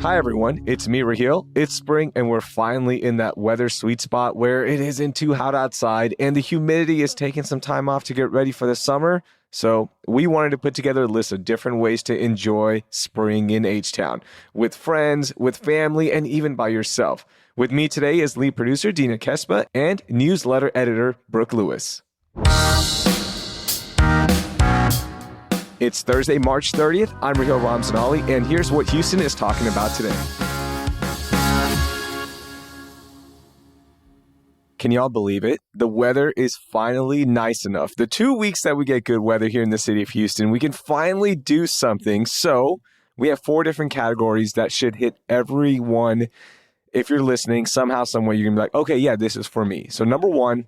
Hi everyone, it's me, Raheel. It's spring and we're finally in that weather sweet spot where it isn't too hot outside and the humidity is taking some time off to get ready for the summer. So we wanted to put together a list of different ways to enjoy spring in H-Town with friends, with family, and even by yourself. With me today is lead producer Dina Kesbeh and newsletter editor Brooke Lewis. It's Thursday, March 30th. I'm Raheel Ramzanali, and here's what Houston is talking about today. Can y'all believe it? The weather is finally nice enough. The 2 weeks that we get good weather here in the city of Houston, we can finally do something. So we have 4 different categories that should hit everyone. If you're listening, somehow, somewhere, you're going to be like, okay, yeah, this is for me. So number 1,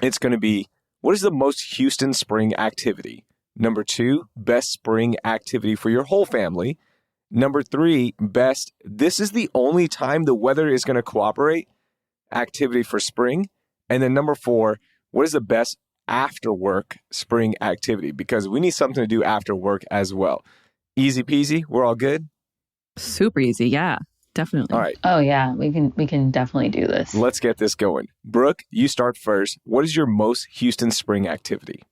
it's going to be, what is the most Houston spring activity? Number 2, best spring activity for your whole family. Number 3, best, this is the only time the weather is going to cooperate, activity for spring. And then number 4, what is the best after work spring activity? Because we need something to do after work as well. Easy peasy, we're all good? Super easy, yeah, definitely. All right. Oh yeah, we can definitely do this. Let's get this going. Brooke, you start first. What is your most Houston spring activity?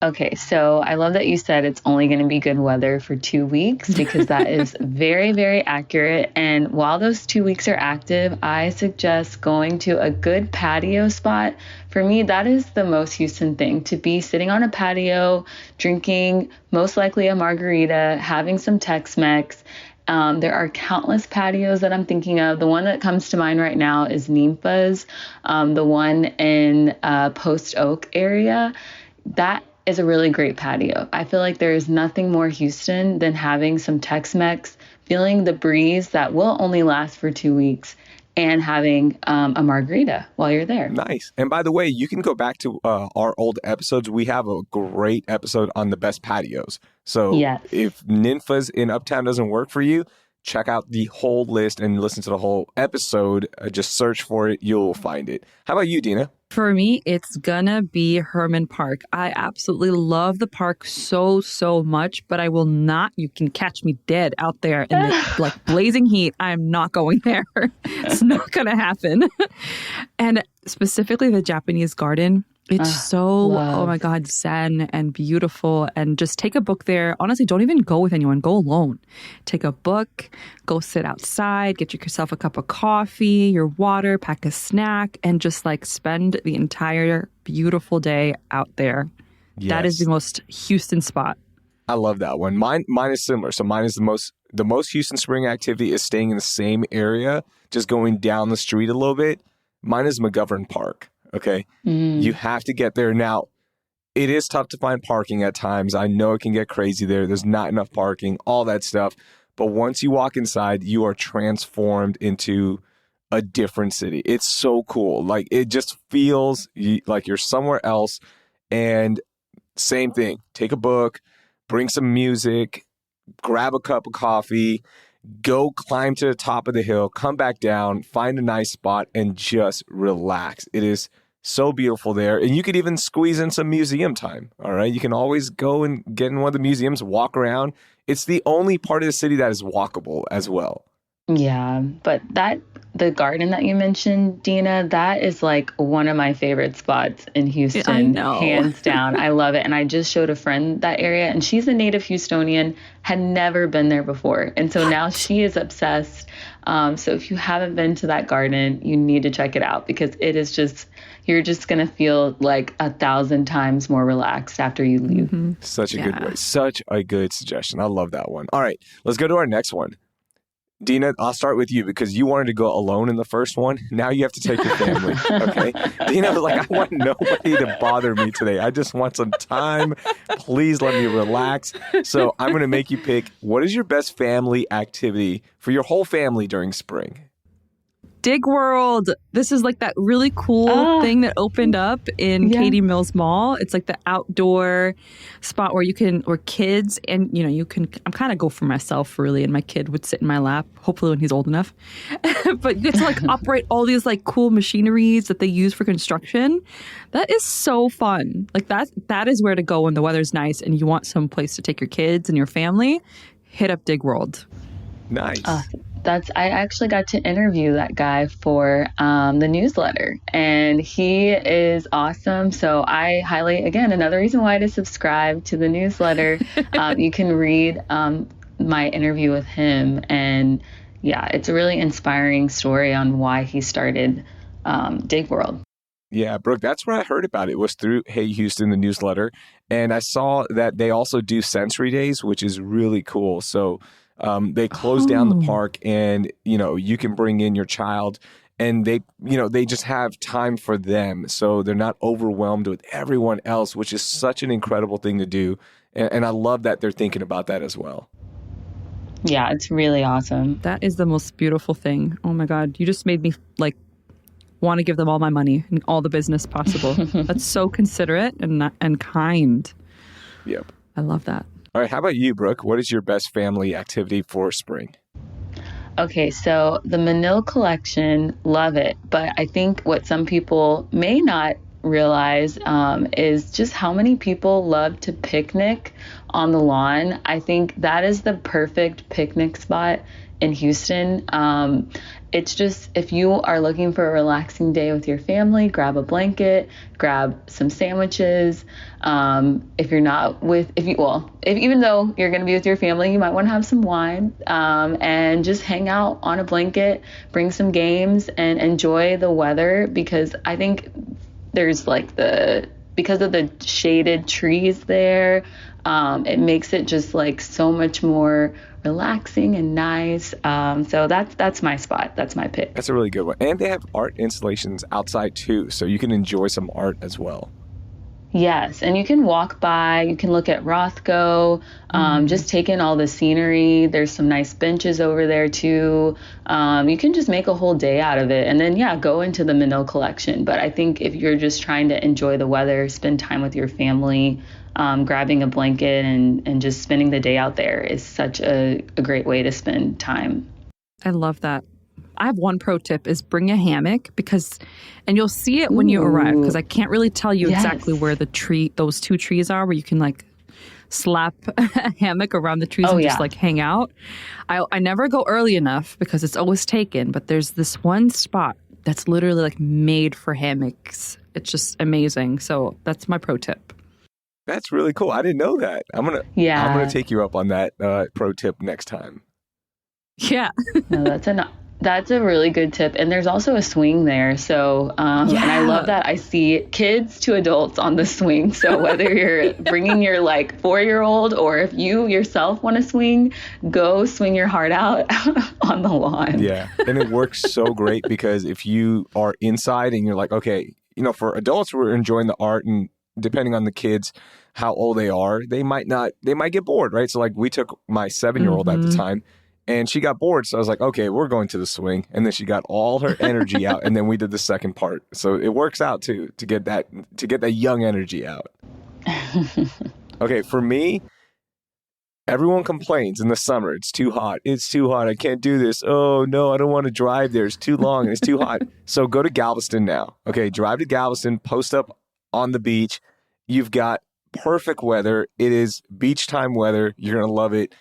Okay, so I love that you said it's only going to be good weather for 2 weeks because that is very, very accurate. And while those 2 weeks are active, I suggest going to a good patio spot. For me, that is the most Houston thing, to be sitting on a patio, drinking most likely a margarita, having some Tex-Mex. There are countless patios that I'm thinking of. The one that comes to mind right now is Nympha's, the one in Post Oak area. That is a really great patio. I feel like there is nothing more Houston than having some Tex-Mex, feeling the breeze that will only last for 2 weeks, and having a margarita while you're there. Nice. And by the way, you can go back to our old episodes. We have a great episode on the best patios. So Yes. If Nympha's in Uptown doesn't work for you, check out the whole list and listen to the whole episode. Just search for it. You'll find it. How about you, Dina? For me, it's gonna be Herman Park. I absolutely love the park so much, but I will not, you can catch me dead out there in the blazing heat. I'm not going there. It's not gonna happen. And specifically the Japanese garden. It's oh my God, zen and beautiful. And just take a book there. Honestly, don't even go with anyone. Go alone. Take a book, go sit outside, get yourself a cup of coffee, your water, pack a snack, and just spend the entire beautiful day out there. Yes. That is the most Houston spot. I love that one. Mine is similar. So mine is the most Houston spring activity is staying in the same area, just going down the street a little bit. Mine is McGovern Park. Okay. You have to get there. Now, it is tough to find parking at times. I know it can get crazy there. There's not enough parking, all that stuff. But once you walk inside, you are transformed into a different city. It's so cool. It just feels like you're somewhere else. And same thing. Take a book, bring some music, grab a cup of coffee, go climb to the top of the hill, come back down, find a nice spot, and just relax. It is so beautiful there. And you could even squeeze in some museum time. All right. You can always go and get in one of the museums, walk around. It's the only part of the city that is walkable as well. Yeah, but the garden that you mentioned, Dina, that is one of my favorite spots in Houston. I know. Hands down. I love it. And I just showed a friend that area, and she's a native Houstonian, had never been there before. And so now she is obsessed. So if you haven't been to that garden, you need to check it out because it is just, you're just going to feel 1,000 times more relaxed after you leave. Mm-hmm. Such a good way. Such a good suggestion. I love that one. All right, let's go to our next one. Dina, I'll start with you because you wanted to go alone in the first one. Now you have to take your family, okay? Dina was like, I want nobody to bother me today. I just want some time. Please let me relax. So I'm going to make you pick, what is your best family activity for your whole family during spring? Dig World. This is that really cool thing that opened up in Katy Mills Mall. It's the outdoor spot where kids and, you can, I'm kind of go for myself really. And my kid would sit in my lap, hopefully when he's old enough. But you get to operate all these cool machineries that they use for construction. That is so fun. That is where to go when the weather's nice and you want some place to take your kids and your family. Hit up Dig World. Nice. I actually got to interview that guy for the newsletter, and he is awesome. So I highly, again, another reason why to subscribe to the newsletter. You can read my interview with him, and yeah, it's a really inspiring story on why he started Dig World. Yeah, Brooke, that's where I heard about it, was through Hey Houston, the newsletter. And I saw that they also do sensory days, which is really cool. So they close down the park, and, you can bring in your child, and they just have time for them. So they're not overwhelmed with everyone else, which is such an incredible thing to do. And I love that they're thinking about that as well. Yeah, it's really awesome. That is the most beautiful thing. Oh my God. You just made me want to give them all my money and all the business possible. That's so considerate and kind. Yep. I love that. All right. How about you, Brooke? What is your best family activity for spring? Okay, so the Manil collection, love it. But I think what some people may not realize is just how many people love to picnic on the lawn. I think that is the perfect picnic spot in Houston. It's just, if you are looking for a relaxing day with your family, grab a blanket, grab some sandwiches. If you're not even though you're going to be with your family, you might want to have some wine, and just hang out on a blanket, bring some games, and enjoy the weather, because I think there's because of the shaded trees there, it makes it just so much more relaxing and nice. So that's my spot. That's my pick. That's a really good one. And they have art installations outside too, so you can enjoy some art as well. Yes, and you can walk by, you can look at Rothko, just take in all the scenery. There's some nice benches over there too. You can just make a whole day out of it, and then go into the Minnow collection. But I think if you're just trying to enjoy the weather, spend time with your family, grabbing a blanket and just spending the day out there is such a great way to spend time. I love that. I have one pro tip is bring a hammock, and you'll see it when you arrive, because I can't really tell you exactly where those two trees are where you can slap a hammock around the trees and just hang out. I never go early enough because it's always taken, but there's this one spot that's literally made for hammocks. It's just amazing. So that's my pro tip. That's really cool. I didn't know that. I'm gonna take you up on that pro tip next time. Yeah. No, that's a really good tip. And there's also a swing there. So, and I love that I see kids to adults on the swing. So whether you're bringing your 4-year-old, or if you yourself want to swing, go swing your heart out on the lawn. Yeah. And it works so great, because if you are inside and you're okay, for adults, we're enjoying the art, and depending on the kids, how old they are, they might get bored, right? So we took my 7-year-old at the time, and she got bored. So I was okay, we're going to the swing. And then she got all her energy out, and then we did the second part. So it works out too, to get that young energy out. Okay, for me, everyone complains in the summer, it's too hot. It's too hot. I can't do this. Oh no, I don't want to drive there. It's too long and it's too hot. So go to Galveston now. Okay, drive to Galveston, post up on the beach. You've got perfect weather. It is beach time weather. You're going to love it.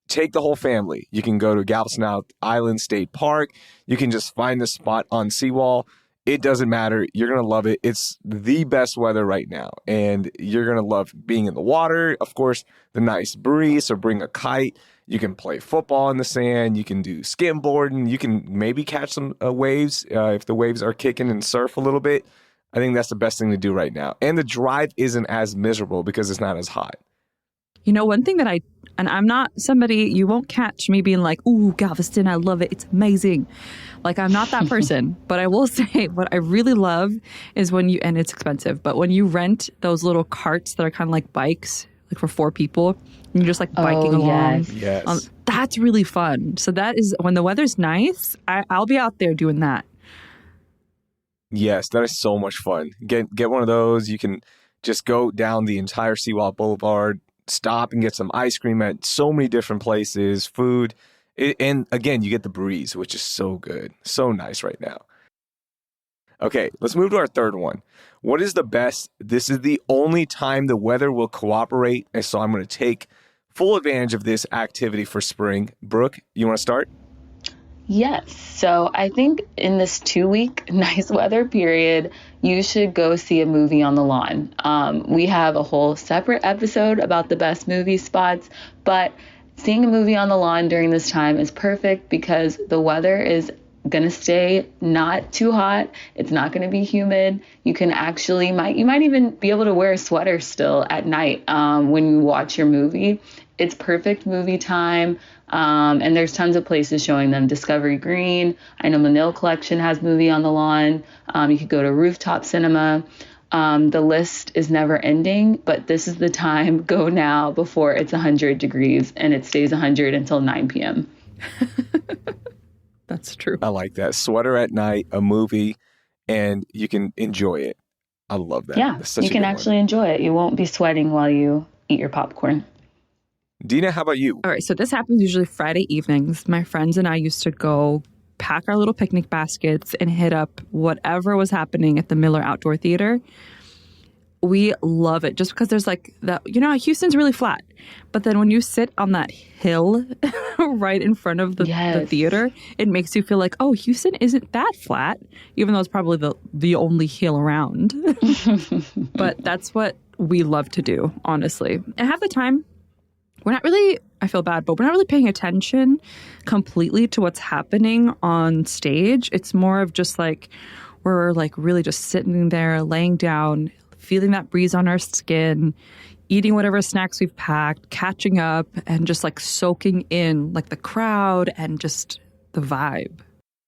Take the whole family. You can go to Galveston Island State Park. You can just find the spot on Seawall. It doesn't matter. You're going to love it. It's the best weather right now. And you're going to love being in the water. Of course, the nice breeze. So bring a kite. You can play football in the sand. You can do skimboarding. You can maybe catch some waves if the waves are kicking, and surf a little bit. I think that's the best thing to do right now. And the drive isn't as miserable because it's not as hot. One thing that I'm not somebody, you won't catch me being ooh, Galveston, I love it. It's amazing. I'm not that person. But I will say what I really love is and it's expensive, but when you rent those little carts that are kind of like bikes, for 4 people, and you're just biking along. Yes. That's really fun. So that is, when the weather's nice, I'll be out there doing that. Yes, that is so much fun. Get one of those. You can just go down the entire Seawall Boulevard, stop and get some ice cream at so many different places, food. And again, you get the breeze, which is so good. So nice right now. Okay, let's move to our third one. What is the best? This is the only time the weather will cooperate. And so I'm going to take full advantage of this activity for spring. Brooke, you want to start? Yes. So I think in this 2-week nice weather period, you should go see a movie on the lawn. We have a whole separate episode about the best movie spots, but seeing a movie on the lawn during this time is perfect because the weather is going to stay not too hot. It's not going to be humid. You can actually, you might even be able to wear a sweater still at night when you watch your movie. It's perfect movie time. And there's tons of places showing them. Discovery Green. I know Manil Collection has movie on the lawn. You could go to Rooftop Cinema. The list is never ending, but this is the time. Go now before it's 100 degrees and it stays 100 until 9 p.m. That's true. I like that. Sweater at night, a movie, and you can enjoy it. I love that. Yeah, you can actually enjoy it. You won't be sweating while you eat your popcorn. Dina, how about you? All right, so this happens usually Friday evenings. My friends and I used to go pack our little picnic baskets and hit up whatever was happening at the Miller Outdoor Theater. We love it just because there's like that, Houston's really flat. But then when you sit on that hill right in front of the theater, it makes you feel like, oh, Houston isn't that flat, even though it's probably the only hill around. But that's what we love to do, honestly. And half the time, we're not really, I feel bad, but we're not really paying attention completely to what's happening on stage. It's more of just like, we're like really just sitting there, laying down, feeling that breeze on our skin, eating whatever snacks we've packed, catching up, and just like soaking in like the crowd and just the vibe.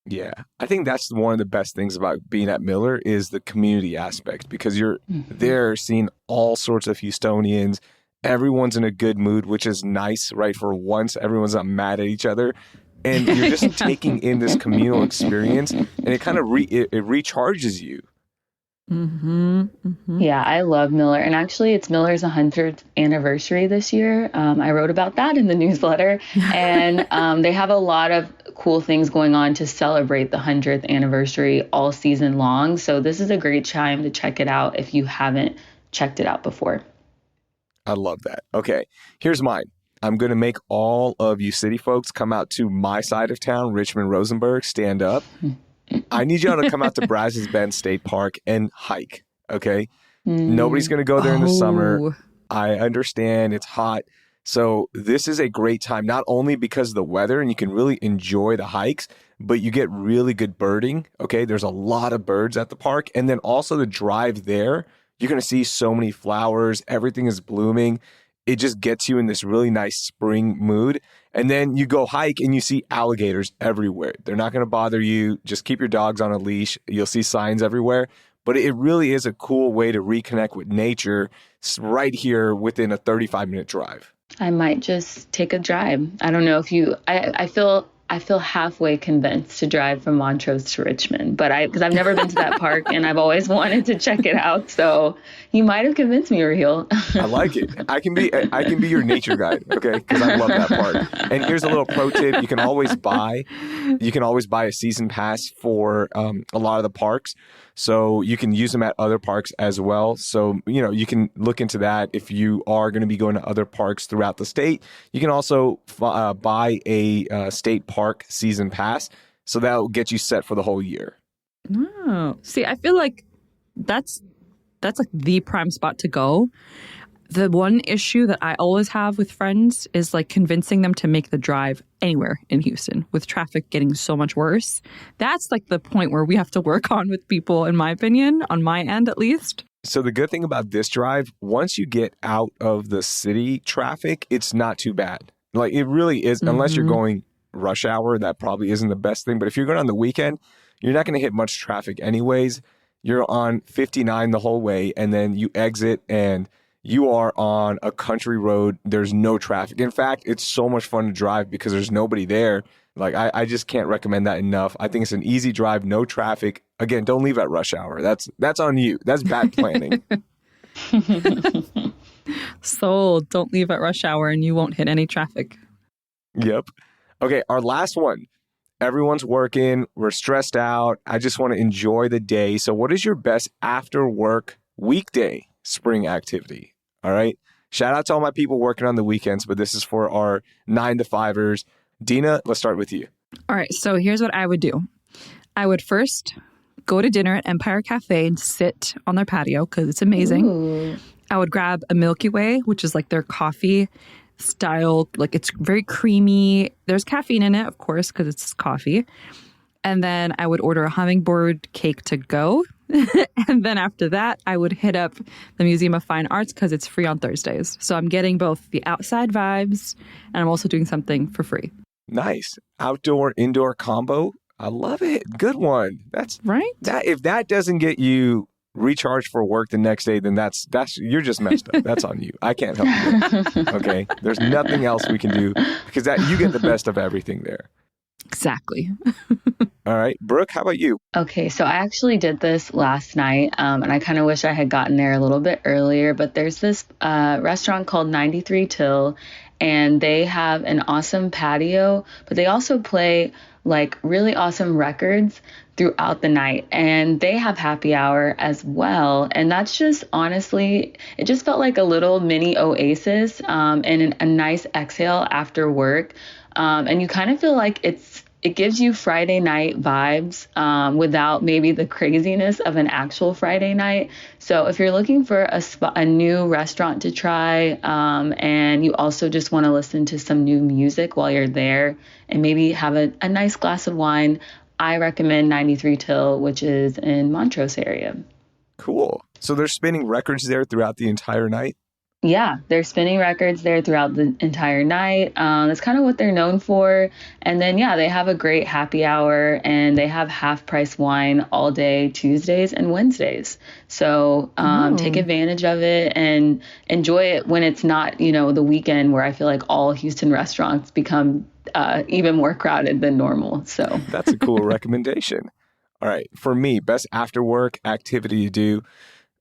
Yeah, I think that's one of the best things about being at Miller is the community aspect because you're there seeing all sorts of Houstonians. Everyone's in a good mood, which is nice, right? For once, everyone's not mad at each other. And you're just taking in this communal experience and it kind of it recharges you. Yeah, I love Miller. And actually, it's Miller's 100th anniversary this year. I wrote about that in the newsletter. And they have a lot of cool things going on to celebrate the 100th anniversary all season long. So this is a great time to check it out if you haven't checked it out before. I love that. Okay, here's mine. I'm going to make all of you city folks come out to my side of town, Richmond, Rosenberg, stand up. I need y'all to come out to Brazos Bend State Park and hike, okay? Nobody's going to go there in the summer. I understand it's hot. So this is a great time, not only because of the weather and you can really enjoy the hikes, but you get really good birding, okay? There's a lot of birds at the park. And then also the drive there, you're going to see so many flowers. Everything is blooming. It just gets you in this really nice spring mood. And then you go hike and you see alligators everywhere. They're not going to bother you. Just keep your dogs on a leash. You'll see signs everywhere. But it really is a cool way to reconnect with nature right here within a 35-minute drive. I might just take a drive. I don't know if you, I feel halfway convinced to drive from Montrose to Richmond, but because I've never been to that park and I've always wanted to check it out. So you might have convinced me, Raheel. I like it. I can be your nature guide, okay? Because I love that park. And here's a little pro tip: you can always buy a season pass for a lot of the parks, so you can use them at other parks as well. So you can look into that if you are going to be going to other parks throughout the state. You can also buy a state park season pass, so that'll get you set for the whole year. Oh, see, I feel like that's like the prime spot to go. The one issue that I always have with friends is like convincing them to make the drive anywhere in Houston with traffic getting so much worse. That's like the point where we have to work on with people, in my opinion, on my end at least. So the good thing about this drive, once you get out of the city traffic, it's not too bad. Like it really is, unless you're going rush hour, that probably isn't the best thing. But if you're going on the weekend, you're not going to hit much traffic anyways. You're on 59 the whole way, and then you exit and you are on a country road. There's no traffic. In fact, it's so much fun to drive because there's nobody there. Like I just can't recommend that enough. I think it's an easy drive, no traffic. Again, don't leave at rush hour. That's on you. That's bad planning. Sold. Don't leave at rush hour and you won't hit any traffic. Yep. Okay, our last one. Everyone's working. We're stressed out. I just want to enjoy the day. So what is your best after work weekday spring activity? All right. Shout out to all my people working on the weekends, but this is for our 9-to-5ers. Dina, let's start with you. All right. So here's what I would do. I would first go to dinner at Empire Cafe and sit on their patio because it's amazing. Ooh. I would grab a Milky Way, which is like their coffee style. Like it's very creamy. There's caffeine in it, of course, because it's coffee. And then I would order a hummingbird cake to go. And then after that, I would hit up the Museum of Fine Arts because it's free on Thursdays. So I'm getting both the outside vibes and I'm also doing something for free. Nice. Outdoor, indoor combo. I love it. Good one. That's right. That if that doesn't get you recharged for work the next day, then that's you're just messed up. That's on you. I can't help you. Okay. There's nothing else we can do because that you get the best of everything there. Exactly. All right. Brooke, how about you? Okay, so I actually did this last night, and I kind of wish I had gotten there a little bit earlier, but there's this restaurant called 93 Till, and they have an awesome patio, but they also play like really awesome records throughout the night, and they have happy hour as well. And that's just honestly, it just felt like a little mini oasis and a nice exhale after work. And you kind of feel like it gives you Friday night vibes without maybe the craziness of an actual Friday night. So if you're looking for a new restaurant to try and you also just want to listen to some new music while you're there and maybe have a nice glass of wine, I recommend 93 Till, which is in Montrose area. Cool. So they're spinning records there throughout the entire night? Yeah, they're spinning records there throughout the entire night. That's kind of what they're known for. And then, yeah, they have a great happy hour and they have half price wine all day, Tuesdays and Wednesdays. So take advantage of it and enjoy it when it's not, the weekend where I feel like all Houston restaurants become even more crowded than normal. So that's a cool recommendation. All right. For me, best after work activity to do,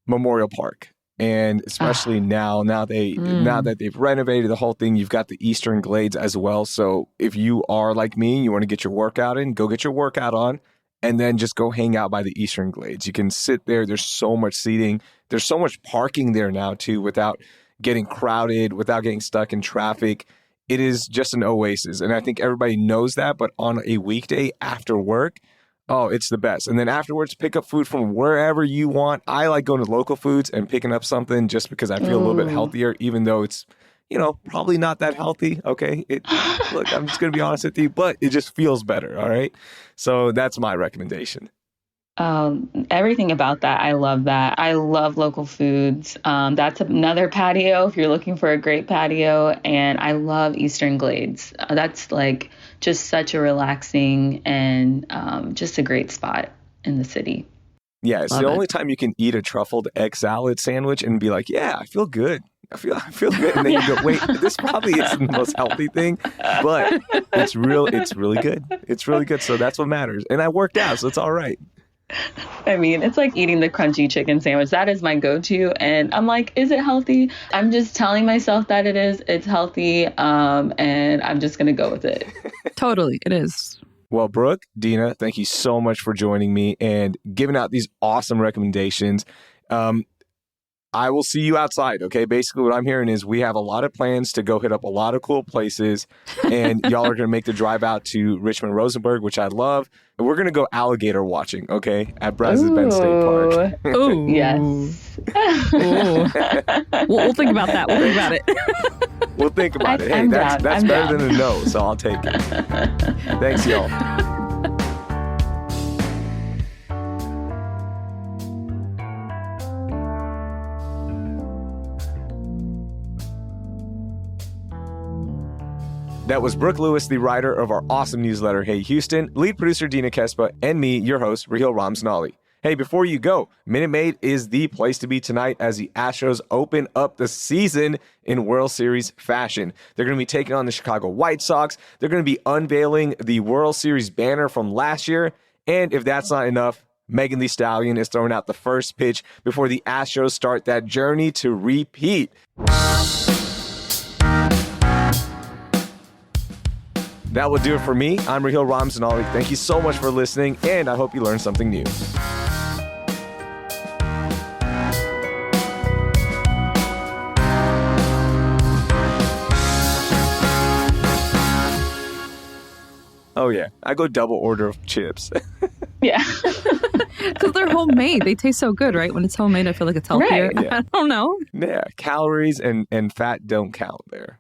Memorial Park. And especially now that they've renovated the whole thing, you've got the Eastern Glades as well. So if you are like me, you want to get your workout in, go get your workout on, and then just go hang out by the Eastern Glades. You can sit there. There's so much seating. There's so much parking there now, too, without getting crowded, without getting stuck in traffic. It is just an oasis. And I think everybody knows that. But on a weekday after work, oh, it's the best. And then afterwards, pick up food from wherever you want. I like going to local foods and picking up something just because I feel a little bit healthier, even though it's, probably not that healthy. Okay. Look, I'm just going to be honest with you, but it just feels better. All right. So that's my recommendation. Everything about that. I love that. I love local foods. That's another patio if you're looking for a great patio. And I love Eastern Glades. That's like just such a relaxing and just a great spot in the city. Yeah, it's the only time you can eat a truffled egg salad sandwich and be like, yeah, I feel good. I feel good. And then you go, wait, this probably isn't the most healthy thing, but it's really good. It's really good. So that's what matters. And I worked out, so it's all right. I mean, it's like eating the crunchy chicken sandwich. That is my go-to. And I'm like, is it healthy? I'm just telling myself that it is. It's healthy. And I'm just going to go with it. Totally. It is. Well, Brooke, Dina, thank you so much for joining me and giving out these awesome recommendations. I will see you outside, okay? Basically, what I'm hearing is we have a lot of plans to go hit up a lot of cool places, and y'all are going to make the drive out to Richmond Rosenberg, which I love. And we're going to go alligator watching, okay, at Brazos Bend State Park. Ooh. Yes. We'll think about that. We'll think about it. We'll think about it. Hey, that's better than a no, so I'll take it. Thanks, y'all. That was Brooke Lewis, the writer of our awesome newsletter, Hey Houston, lead producer Dina Kesbeh, and me, your host, Raheel Ramzanali. Hey, before you go, Minute Maid is the place to be tonight as the Astros open up the season in World Series fashion. They're going to be taking on the Chicago White Sox. They're going to be unveiling the World Series banner from last year. And if that's not enough, Megan Thee Stallion is throwing out the first pitch before the Astros start that journey to repeat. That will do it for me. I'm Raheel Ramzanali. Thank you so much for listening, and I hope you learned something new. Oh, yeah. I go double order of chips. Yeah. Because they're homemade. They taste so good, right? When it's homemade, I feel like it's healthier. Right. Yeah. I don't know. Yeah. Calories and fat don't count there.